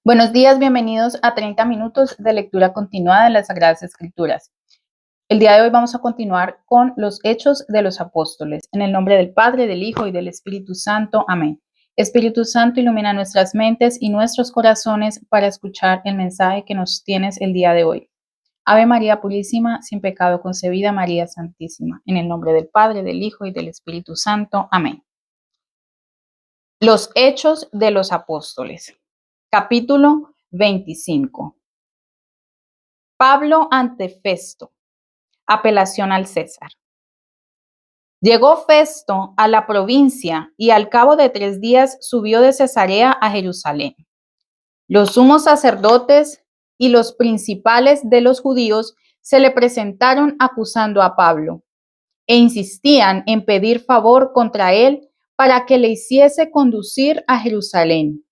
Buenos días, bienvenidos a 30 minutos de lectura continuada de las Sagradas Escrituras. El día de hoy vamos a continuar con los Hechos de los Apóstoles. En el nombre del Padre, del Hijo y del Espíritu Santo. Amén. Espíritu Santo, ilumina nuestras mentes y nuestros corazones para escuchar el mensaje que nos tienes el día de hoy. Ave María Purísima, sin pecado concebida, María Santísima. En el nombre del Padre, del Hijo y del Espíritu Santo. Amén. Los Hechos de los Apóstoles. Capítulo 25. Pablo ante Festo. Apelación al César. Llegó Festo a la provincia y al cabo de 3 días subió de Cesarea a Jerusalén. Los sumos sacerdotes y los principales de los judíos se le presentaron acusando a Pablo e insistían en pedir favor contra él para que le hiciese conducir a Jerusalén,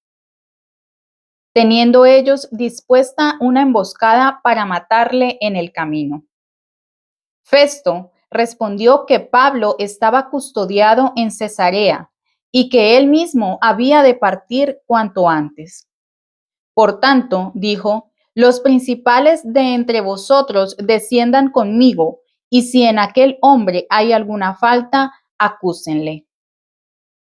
teniendo ellos dispuesta una emboscada para matarle en el camino. Festo respondió que Pablo estaba custodiado en Cesarea y que él mismo había de partir cuanto antes. Por tanto, dijo, los principales de entre vosotros desciendan conmigo, y si en aquel hombre hay alguna falta, acúsenle.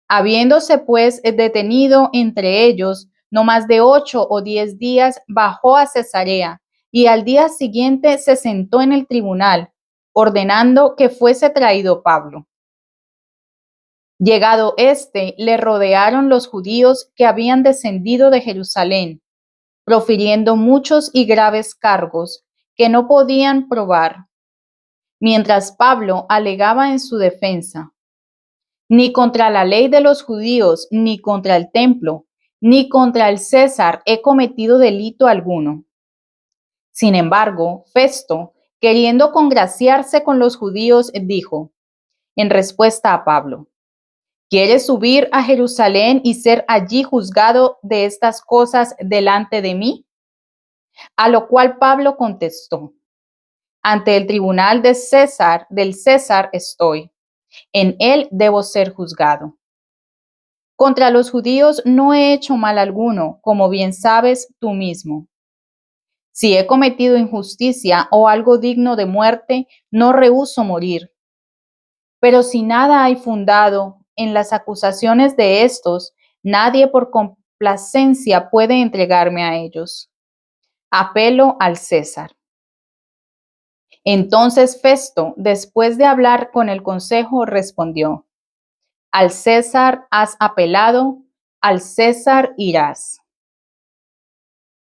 Habiéndose pues detenido entre ellos no más de 8 o 10 días, bajó a Cesarea y al día siguiente se sentó en el tribunal, ordenando que fuese traído Pablo. Llegado éste, le rodearon los judíos que habían descendido de Jerusalén, profiriendo muchos y graves cargos que no podían probar, mientras Pablo alegaba en su defensa: ni contra la ley de los judíos, ni contra el templo, ni contra el César he cometido delito alguno. Sin embargo, Festo, queriendo congraciarse con los judíos, dijo, en respuesta a Pablo: ¿quieres subir a Jerusalén y ser allí juzgado de estas cosas delante de mí? A lo cual Pablo contestó: ante el tribunal del César estoy. En él debo ser juzgado. Contra los judíos no he hecho mal alguno, como bien sabes tú mismo. Si he cometido injusticia o algo digno de muerte, no rehúso morir. Pero si nada hay fundado en las acusaciones de estos, nadie por complacencia puede entregarme a ellos. Apelo al César. Entonces Festo, después de hablar con el consejo, respondió: al César has apelado, al César irás.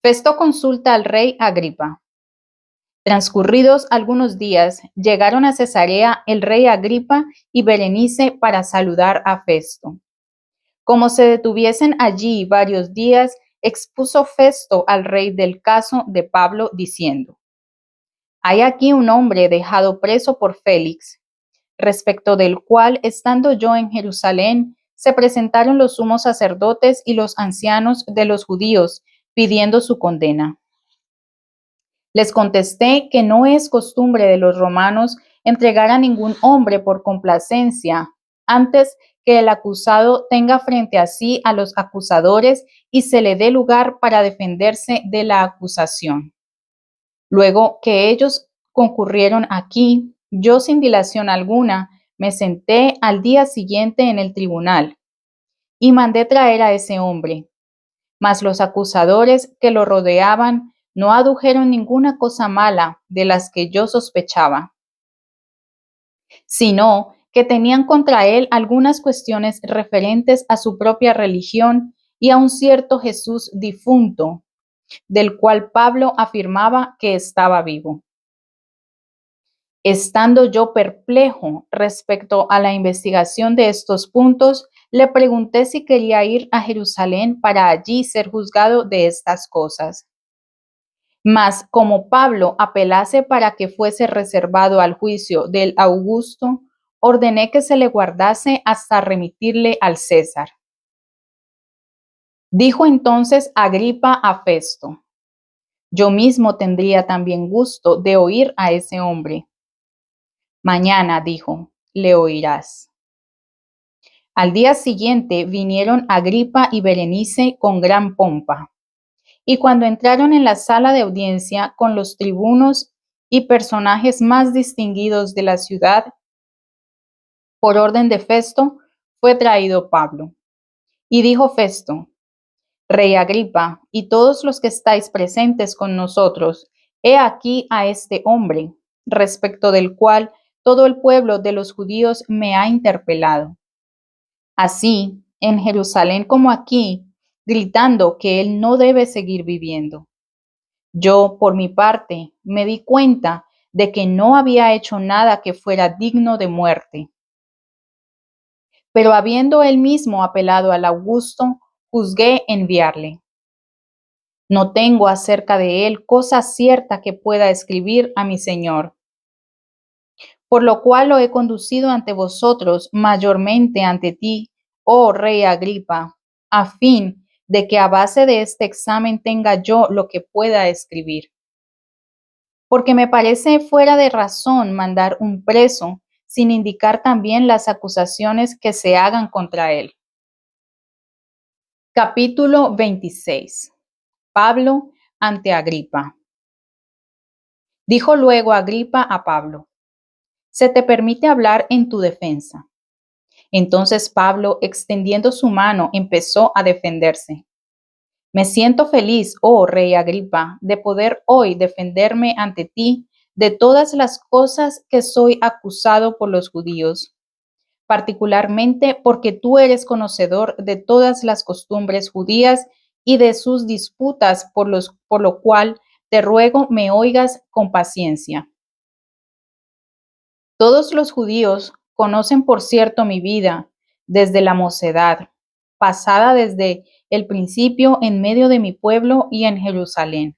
Festo consulta al rey Agripa. Transcurridos algunos días, llegaron a Cesarea el rey Agripa y Berenice para saludar a Festo. Como se detuviesen allí varios días, expuso Festo al rey del caso de Pablo, diciendo: hay aquí un hombre dejado preso por Félix, respecto del cual, estando yo en Jerusalén, se presentaron los sumos sacerdotes y los ancianos de los judíos, pidiendo su condena. Les contesté que no es costumbre de los romanos entregar a ningún hombre por complacencia, antes que el acusado tenga frente a sí a los acusadores y se le dé lugar para defenderse de la acusación. Luego que ellos concurrieron aquí, yo sin dilación alguna me senté al día siguiente en el tribunal y mandé traer a ese hombre. Mas los acusadores que lo rodeaban no adujeron ninguna cosa mala de las que yo sospechaba, sino que tenían contra él algunas cuestiones referentes a su propia religión y a un cierto Jesús difunto, del cual Pablo afirmaba que estaba vivo. Estando yo perplejo respecto a la investigación de estos puntos, le pregunté si quería ir a Jerusalén para allí ser juzgado de estas cosas. Mas como Pablo apelase para que fuese reservado al juicio del Augusto, ordené que se le guardase hasta remitirle al César. Dijo entonces Agripa a Festo: yo mismo tendría también gusto de oír a ese hombre. Mañana, dijo, le oirás. Al día siguiente vinieron Agripa y Berenice con gran pompa, Y cuando entraron en la sala de audiencia con los tribunos y personajes más distinguidos de la ciudad, por orden de Festo, fue traído Pablo. Y dijo Festo: Rey Agripa, y todos los que estáis presentes con nosotros, he aquí a este hombre, respecto del cual todo el pueblo de los judíos me ha interpelado. Así, en Jerusalén como aquí, gritando que él no debe seguir viviendo. Yo, por mi parte, me di cuenta de que no había hecho nada que fuera digno de muerte. Pero habiendo él mismo apelado al Augusto, juzgué enviarle. No tengo acerca de él cosa cierta que pueda escribir a mi señor, por lo cual lo he conducido ante vosotros, mayormente ante ti, oh rey Agripa, a fin de que a base de este examen tenga yo lo que pueda escribir. Porque me parece fuera de razón mandar un preso sin indicar también las acusaciones que se hagan contra él. Capítulo 26. Pablo ante Agripa. Dijo luego Agripa a Pablo: se te permite hablar en tu defensa. Entonces Pablo, extendiendo su mano, empezó a defenderse. Me siento feliz, oh rey Agripa, de poder hoy defenderme ante ti de todas las cosas que soy acusado por los judíos, particularmente porque tú eres conocedor de todas las costumbres judías y de sus disputas, por lo cual te ruego me oigas con paciencia. Todos los judíos conocen, por cierto, mi vida desde la mocedad, pasada desde el principio en medio de mi pueblo y en Jerusalén.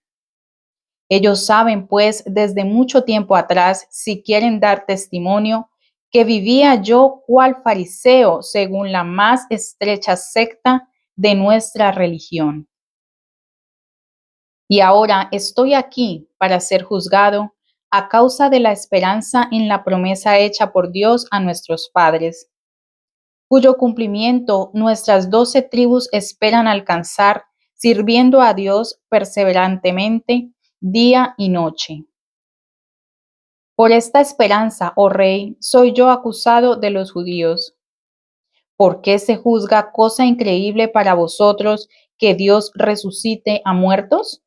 Ellos saben, pues, desde mucho tiempo atrás, si quieren dar testimonio, que vivía yo cual fariseo según la más estrecha secta de nuestra religión. Y ahora estoy aquí para ser juzgado a causa de la esperanza en la promesa hecha por Dios a nuestros padres, cuyo cumplimiento nuestras 12 tribus esperan alcanzar, sirviendo a Dios perseverantemente día y noche. Por esta esperanza, oh rey, soy yo acusado de los judíos. ¿Por qué se juzga cosa increíble para vosotros que Dios resucite a muertos?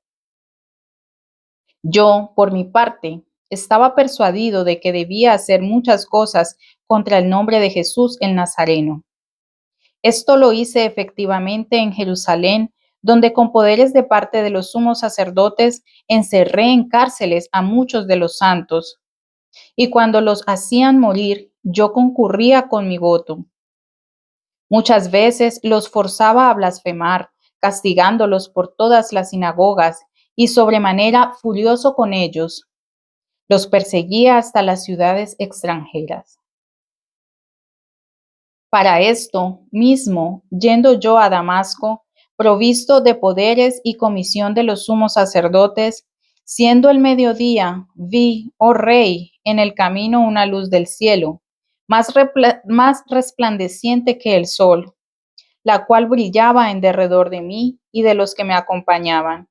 Yo, por mi parte, estaba persuadido de que debía hacer muchas cosas contra el nombre de Jesús el Nazareno. Esto lo hice efectivamente en Jerusalén, donde con poderes de parte de los sumos sacerdotes encerré en cárceles a muchos de los santos, y cuando los hacían morir, yo concurría con mi voto. Muchas veces los forzaba a blasfemar, castigándolos por todas las sinagogas, y sobremanera furioso con ellos, los perseguía hasta las ciudades extranjeras. Para esto mismo, yendo yo a Damasco, provisto de poderes y comisión de los sumos sacerdotes, siendo el mediodía, vi, oh rey, en el camino una luz del cielo, más resplandeciente que el sol, la cual brillaba en derredor de mí y de los que me acompañaban.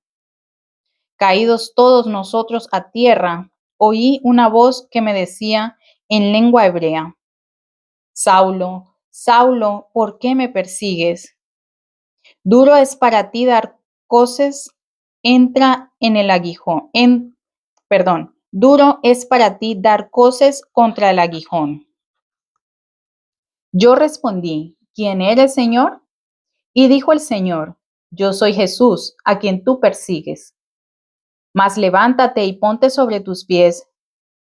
Caídos todos nosotros a tierra, oí una voz que me decía en lengua hebrea: Saulo, Saulo, ¿por qué me persigues? Duro es para ti dar coces, entra en el aguijón, duro es para ti dar coces contra el aguijón. Yo respondí: ¿quién eres, Señor? Y dijo el Señor: yo soy Jesús, a quien tú persigues. Mas levántate y ponte sobre tus pies,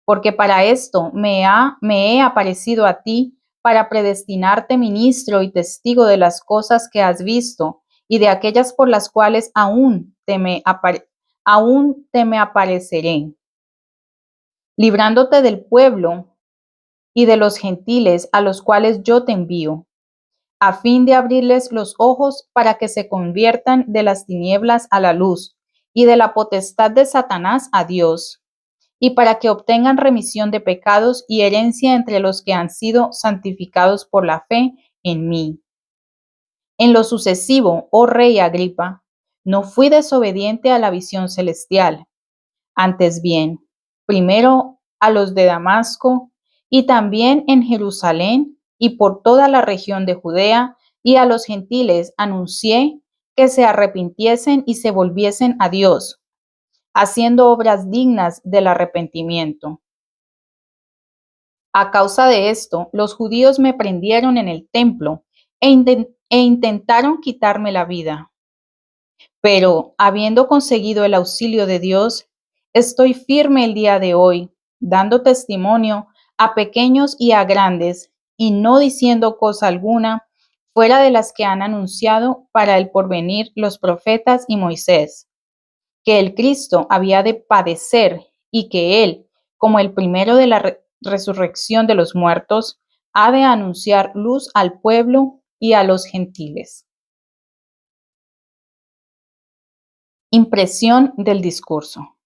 porque para esto me he aparecido a ti, para predestinarte ministro y testigo de las cosas que has visto y de aquellas por las cuales aún te me apareceré, librándote del pueblo y de los gentiles a los cuales yo te envío, a fin de abrirles los ojos para que se conviertan de las tinieblas a la luz y de la potestad de Satanás a Dios, y para que obtengan remisión de pecados y herencia entre los que han sido santificados por la fe en mí. En lo sucesivo, oh rey Agripa, no fui desobediente a la visión celestial. Antes bien, primero a los de Damasco y también en Jerusalén y por toda la región de Judea y a los gentiles anuncié que se arrepintiesen y se volviesen a Dios, haciendo obras dignas del arrepentimiento. A causa de esto, los judíos me prendieron en el templo e intentaron quitarme la vida. Pero, habiendo conseguido el auxilio de Dios, estoy firme el día de hoy, dando testimonio a pequeños y a grandes, y no diciendo cosa alguna fuera de las que han anunciado para el porvenir los profetas y Moisés, que el Cristo había de padecer y que él, como el primero de la resurrección de los muertos, ha de anunciar luz al pueblo y a los gentiles. Impresión del discurso.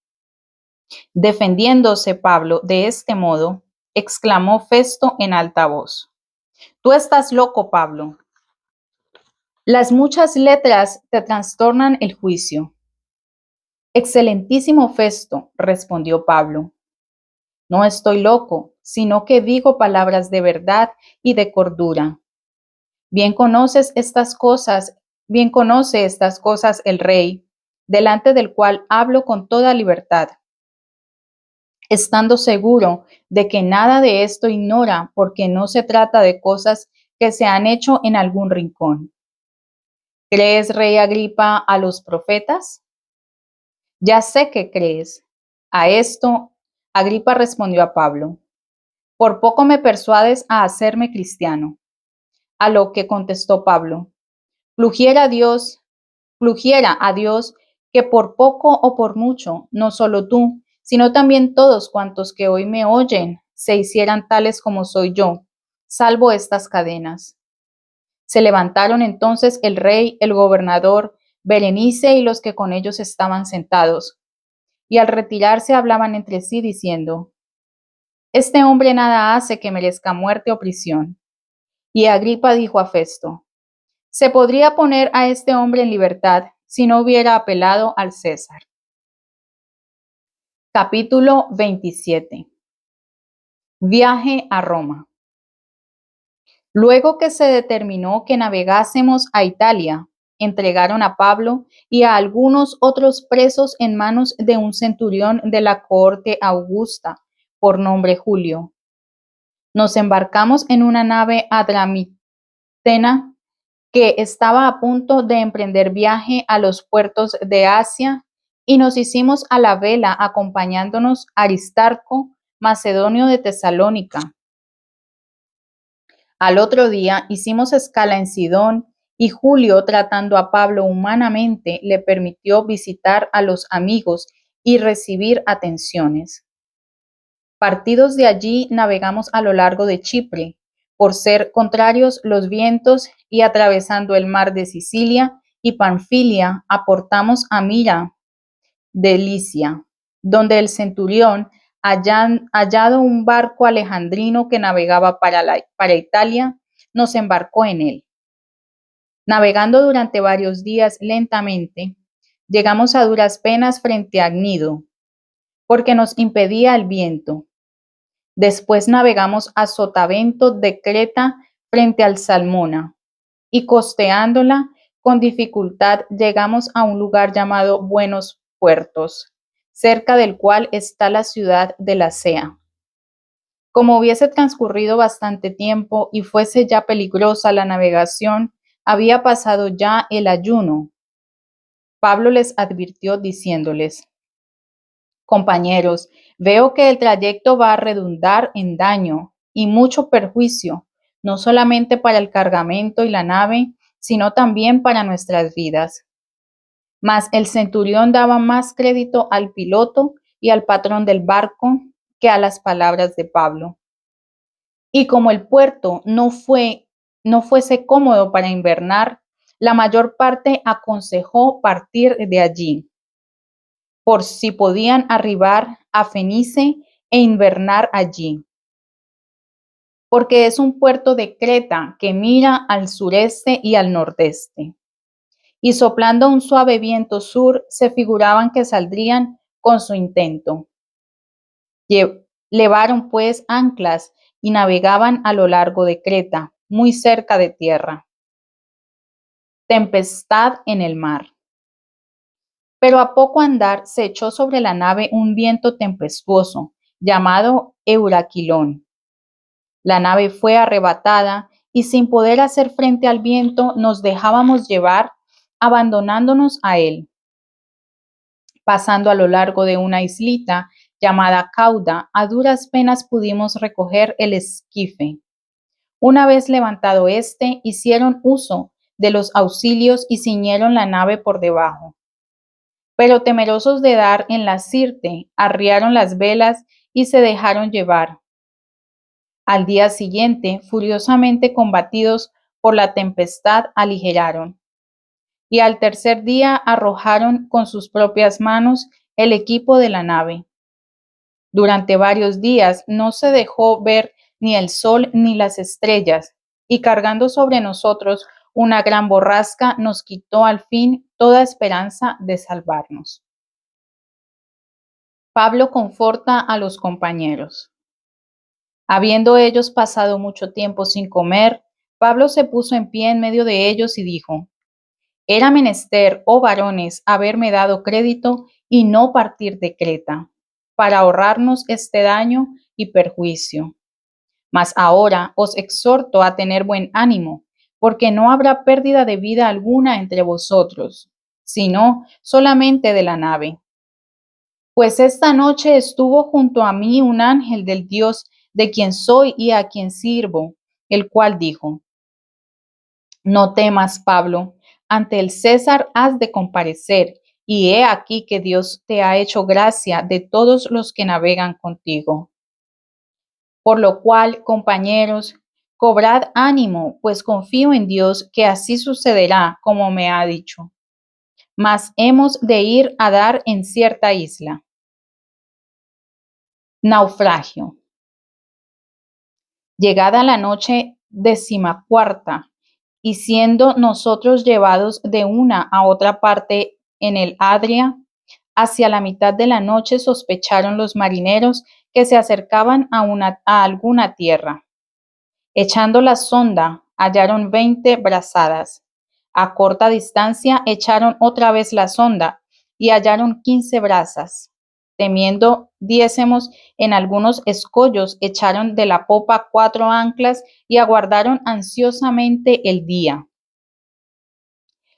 Defendiéndose Pablo de este modo, exclamó Festo en alta voz: Tú estás loco, Pablo. Las muchas letras te trastornan el juicio. Excelentísimo Festo, respondió Pablo, no estoy loco, sino que digo palabras de verdad y de cordura. Bien conoce estas cosas el rey, delante del cual hablo con toda libertad, estando seguro de que nada de esto ignora, porque no se trata de cosas que se han hecho en algún rincón. ¿Crees, rey Agripa, a los profetas? Ya sé que crees. A esto, Agripa respondió a Pablo: Por poco me persuades a hacerme cristiano. A lo que contestó Pablo: Pluguiera a Dios que por poco o por mucho, no solo tú, sino también todos cuantos que hoy me oyen, se hicieran tales como soy yo, salvo estas cadenas. Se levantaron entonces el rey, el gobernador, Berenice y los que con ellos estaban sentados, y al retirarse hablaban entre sí diciendo: Este hombre nada hace que merezca muerte o prisión. Y Agripa dijo a Festo: Se podría poner a este hombre en libertad si no hubiera apelado al César. Capítulo 27. Viaje a Roma. Luego que se determinó que navegásemos a Italia, entregaron a Pablo y a algunos otros presos en manos de un centurión de la cohorte augusta, por nombre Julio. Nos embarcamos en una nave adramitena que estaba a punto de emprender viaje a los puertos de Asia, y nos hicimos a la vela acompañándonos Aristarco, macedonio de Tesalónica. Al otro día hicimos escala en Sidón, y Julio, tratando a Pablo humanamente, le permitió visitar a los amigos y recibir atenciones. Partidos de allí, navegamos a lo largo de Chipre, por ser contrarios los vientos, y atravesando el mar de Sicilia y Panfilia, aportamos a Mira de Licia, donde el centurión, hallado un barco alejandrino que navegaba para Italia, nos embarcó en él. Navegando durante varios días lentamente, llegamos a duras penas frente a Gnido, porque nos impedía el viento. Después navegamos a Sotavento de Creta frente al Salmona, y costeándola con dificultad llegamos a un lugar llamado Buenos Puertos, cerca del cual está la ciudad de Lasea. Como hubiese transcurrido bastante tiempo y fuese ya peligrosa la navegación, había pasado ya el ayuno. Pablo les advirtió diciéndoles: Compañeros, veo que el trayecto va a redundar en daño y mucho perjuicio, no solamente para el cargamento y la nave, sino también para nuestras vidas. Mas el centurión daba más crédito al piloto y al patrón del barco que a las palabras de Pablo. Y como el puerto no fuese cómodo para invernar, la mayor parte aconsejó partir de allí, por si podían arribar a Fenice e invernar allí, porque es un puerto de Creta que mira al sureste y al nordeste. y soplando un suave viento sur, se figuraban que saldrían con su intento. Levaron pues anclas y navegaban a lo largo de Creta, muy cerca de tierra. Tempestad en el mar. Pero a poco andar se echó sobre la nave un viento tempestuoso, llamado Euraquilón. La nave fue arrebatada y sin poder hacer frente al viento nos dejábamos llevar, abandonándonos a él. Pasando a lo largo de una islita llamada Cauda, a duras penas pudimos recoger el esquife. Una vez levantado este, hicieron uso de los auxilios y ciñeron la nave por debajo. Pero temerosos de dar en la sirte, arriaron las velas y se dejaron llevar. Al día siguiente, furiosamente combatidos por la tempestad, aligeraron. Y al tercer día arrojaron con sus propias manos el equipo de la nave. Durante varios días no se dejó ver ni el sol ni las estrellas, y cargando sobre nosotros una gran borrasca, nos quitó al fin toda esperanza de salvarnos. Pablo conforta a los compañeros. Habiendo ellos pasado mucho tiempo sin comer, Pablo se puso en pie en medio de ellos y dijo: Era menester, oh varones, haberme dado crédito y no partir de Creta, para ahorrarnos este daño y perjuicio. Mas ahora os exhorto a tener buen ánimo, porque no habrá pérdida de vida alguna entre vosotros, sino solamente de la nave. Pues esta noche estuvo junto a mí un ángel del Dios de quien soy y a quien sirvo, el cual dijo: No temas, Pablo, ante el César has de comparecer, y he aquí que Dios te ha hecho gracia de todos los que navegan contigo. Por lo cual, compañeros, cobrad ánimo, pues confío en Dios que así sucederá como me ha dicho. Mas hemos de ir a dar en cierta isla. Naufragio. Llegada la noche 14ª, y siendo nosotros llevados de una a otra parte en el Adria, hacia la mitad de la noche sospecharon los marineros que se acercaban a alguna tierra. Echando la sonda, hallaron 20 brazadas. A corta distancia echaron otra vez la sonda y hallaron 15 brazas. Temiendo diésemos en algunos escollos, echaron de la popa 4 anclas y aguardaron ansiosamente el día.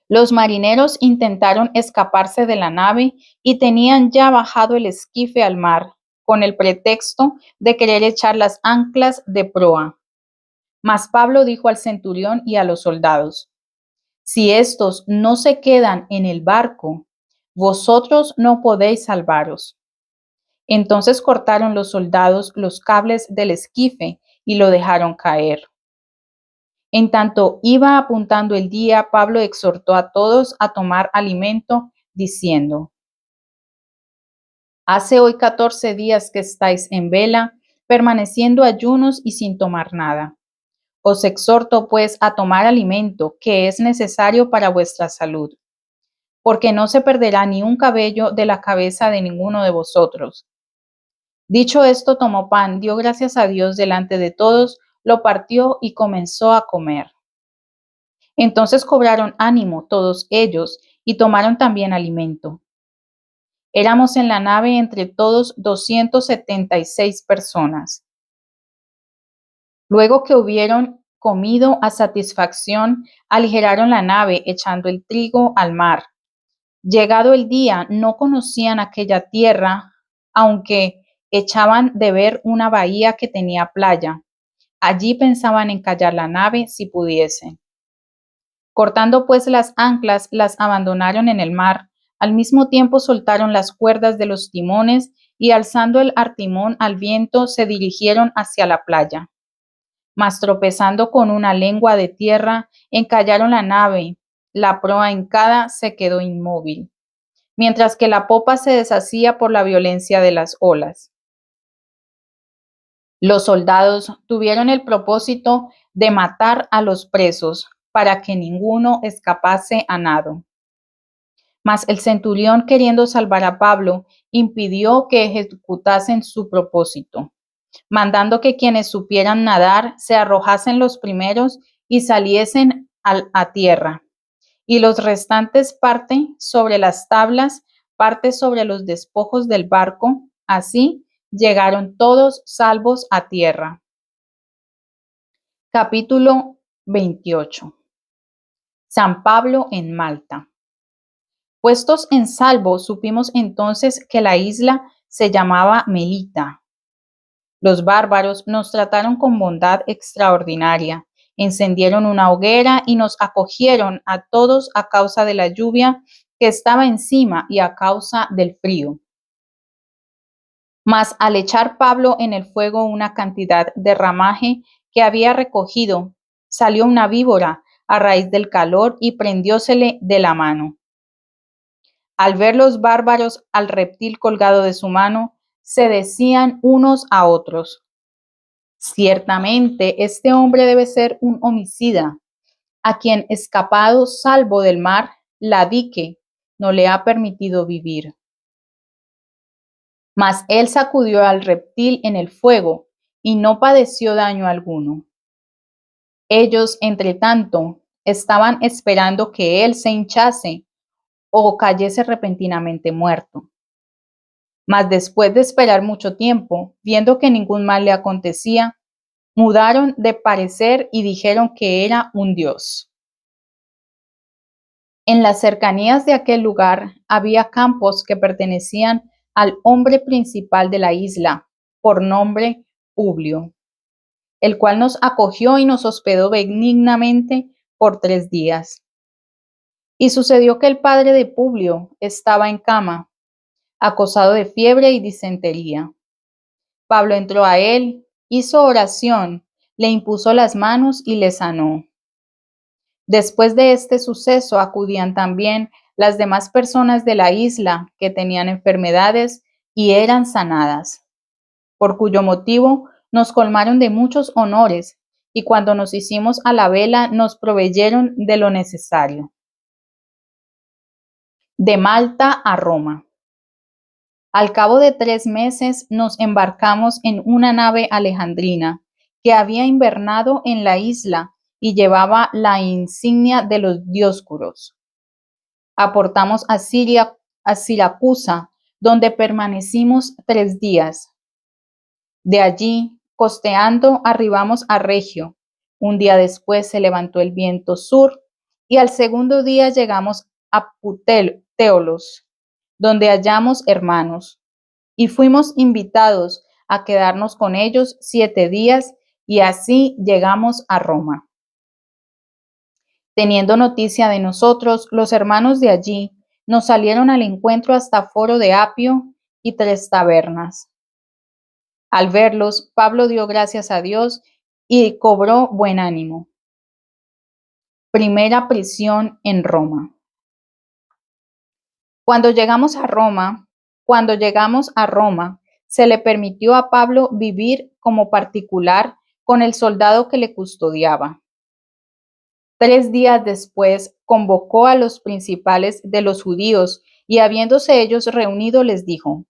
Los marineros intentaron escaparse de la nave y tenían ya bajado el esquife al mar, con el pretexto de querer echar las anclas de proa. Mas Pablo dijo al centurión y a los soldados: Si estos no se quedan en el barco, vosotros no podéis salvaros. Entonces cortaron los soldados los cables del esquife y lo dejaron caer. En tanto iba apuntando el día, Pablo exhortó a todos a tomar alimento, diciendo: Hace hoy 14 días que estáis en vela, permaneciendo ayunos y sin tomar nada. Os exhorto, pues, a tomar alimento, que es necesario para vuestra salud, porque no se perderá ni un cabello de la cabeza de ninguno de vosotros. Dicho esto, tomó pan, dio gracias a Dios delante de todos, lo partió y comenzó a comer. Entonces cobraron ánimo todos ellos y tomaron también alimento. Éramos en la nave entre todos 276 personas. Luego que hubieron comido a satisfacción, aligeraron la nave, echando el trigo al mar. Llegado el día, no conocían aquella tierra, aunque echaban de ver una bahía que tenía playa. Allí pensaban encallar la nave si pudiesen. Cortando pues las anclas, las abandonaron en el mar. Al mismo tiempo soltaron las cuerdas de los timones y alzando el artimón al viento se dirigieron hacia la playa. Mas tropezando con una lengua de tierra, encallaron la nave. La proa hincada se quedó inmóvil, mientras que la popa se deshacía por la violencia de las olas. Los soldados tuvieron el propósito de matar a los presos para que ninguno escapase a nado. Mas el centurión, queriendo salvar a Pablo, impidió que ejecutasen su propósito, mandando que quienes supieran nadar se arrojasen los primeros y saliesen a tierra, y los restantes parte sobre las tablas, parte sobre los despojos del barco. Así llegaron todos salvos a tierra. Capítulo 28. San Pablo en Malta. Puestos en salvo, supimos entonces que la isla se llamaba Melita. Los bárbaros nos trataron con bondad extraordinaria, encendieron una hoguera y nos acogieron a todos a causa de la lluvia que estaba encima y a causa del frío. Mas al echar Pablo en el fuego una cantidad de ramaje que había recogido, salió una víbora a raíz del calor y prendiósele de la mano. Al ver los bárbaros al reptil colgado de su mano, se decían unos a otros: ciertamente este hombre debe ser un homicida, a quien, escapado salvo del mar, la dique no le ha permitido vivir. Mas él sacudió al reptil en el fuego y no padeció daño alguno. Ellos, entre tanto, estaban esperando que él se hinchase o cayese repentinamente muerto. Mas después de esperar mucho tiempo, viendo que ningún mal le acontecía, mudaron de parecer y dijeron que era un dios. En las cercanías de aquel lugar había campos que pertenecían al hombre principal de la isla, por nombre Publio, el cual nos acogió y nos hospedó benignamente por 3 días. Y sucedió que el padre de Publio estaba en cama, acosado de fiebre y disentería. Pablo entró a él, hizo oración, le impuso las manos y le sanó. Después de este suceso acudían también las demás personas de la isla que tenían enfermedades y eran sanadas, por cuyo motivo nos colmaron de muchos honores, y cuando nos hicimos a la vela nos proveyeron de lo necesario. De Malta a Roma. Al cabo de 3 meses nos embarcamos en una nave alejandrina que había invernado en la isla y llevaba la insignia de los Dioscuros. Aportamos a Siracusa, donde permanecimos 3 días. De allí, costeando, arribamos a Regio. Un día después se levantó el viento sur y al segundo día llegamos a Putéolos, donde hallamos hermanos, y fuimos invitados a quedarnos con ellos 7 días, y así llegamos a Roma. Teniendo noticia de nosotros, los hermanos de allí nos salieron al encuentro hasta Foro de Apio y 3 tabernas. Al verlos, Pablo dio gracias a Dios y cobró buen ánimo. Primera prisión en Roma. Cuando llegamos a Roma, se le permitió a Pablo vivir como particular con el soldado que le custodiaba. 3 días después convocó a los principales de los judíos y habiéndose ellos reunido les dijo: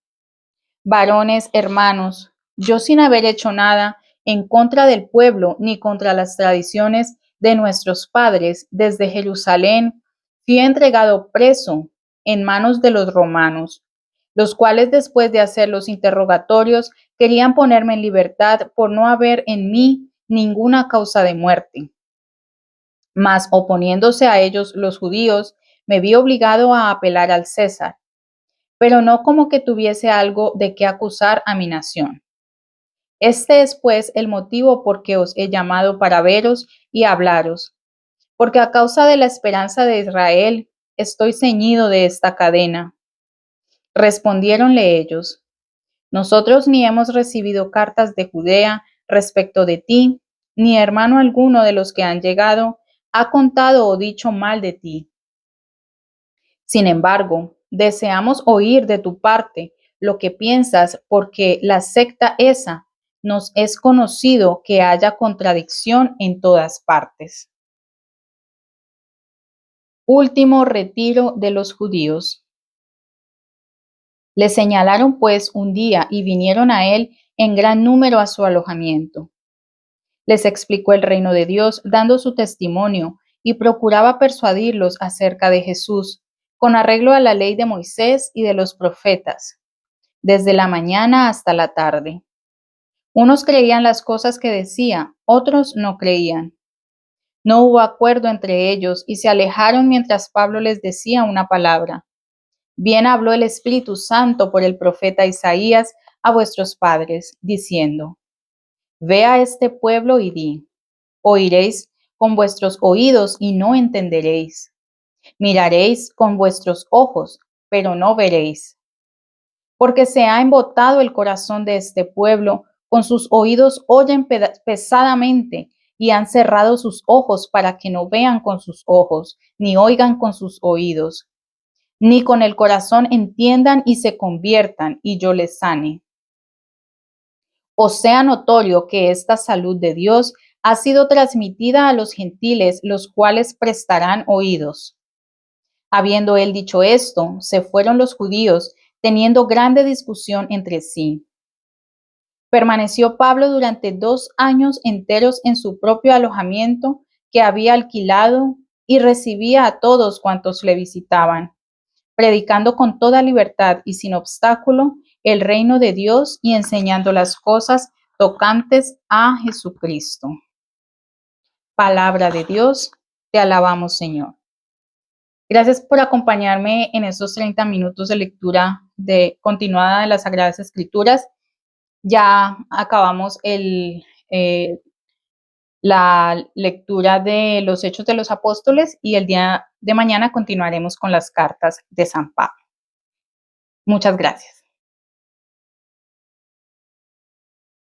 varones, hermanos, yo sin haber hecho nada en contra del pueblo ni contra las tradiciones de nuestros padres, desde Jerusalén fui entregado preso en manos de los romanos, los cuales después de hacer los interrogatorios querían ponerme en libertad por no haber en mí ninguna causa de muerte. Mas oponiéndose a ellos los judíos, me vi obligado a apelar al César, pero no como que tuviese algo de qué acusar a mi nación. Este es pues el motivo por que os he llamado para veros y hablaros, porque a causa de la esperanza de Israel estoy ceñido de esta cadena. Respondiéronle ellos: nosotros ni hemos recibido cartas de Judea respecto de ti, ni hermano alguno de los que han llegado ha contado o dicho mal de ti. Sin embargo, deseamos oír de tu parte lo que piensas, porque la secta esa nos es conocido que haya contradicción en todas partes. Último retiro de los judíos. Le señalaron pues un día y vinieron a él en gran número a su alojamiento. Les explicó el reino de Dios, dando su testimonio, y procuraba persuadirlos acerca de Jesús, con arreglo a la ley de Moisés y de los profetas, desde la mañana hasta la tarde. Unos creían las cosas que decía, otros no creían. No hubo acuerdo entre ellos y se alejaron mientras Pablo les decía una palabra. Bien habló el Espíritu Santo por el profeta Isaías a vuestros padres, diciendo: Ve a este pueblo y di: oiréis con vuestros oídos y no entenderéis. Miraréis con vuestros ojos, pero no veréis. Porque se ha embotado el corazón de este pueblo, con sus oídos oyen pesadamente, y han cerrado sus ojos para que no vean con sus ojos, ni oigan con sus oídos, ni con el corazón entiendan y se conviertan, y yo les sane. Os sea notorio que esta salud de Dios ha sido transmitida a los gentiles, los cuales prestarán oídos. Habiendo él dicho esto, se fueron los judíos, teniendo grande discusión entre sí. Permaneció Pablo durante 2 años enteros en su propio alojamiento que había alquilado y recibía a todos cuantos le visitaban, predicando con toda libertad y sin obstáculo el reino de Dios y enseñando las cosas tocantes a Jesucristo. Palabra de Dios, te alabamos, Señor. Gracias por acompañarme en estos 30 minutos de lectura continuada de las Sagradas Escrituras. Ya acabamos la lectura de los Hechos de los Apóstoles y el día de mañana continuaremos con las cartas de San Pablo. Muchas gracias.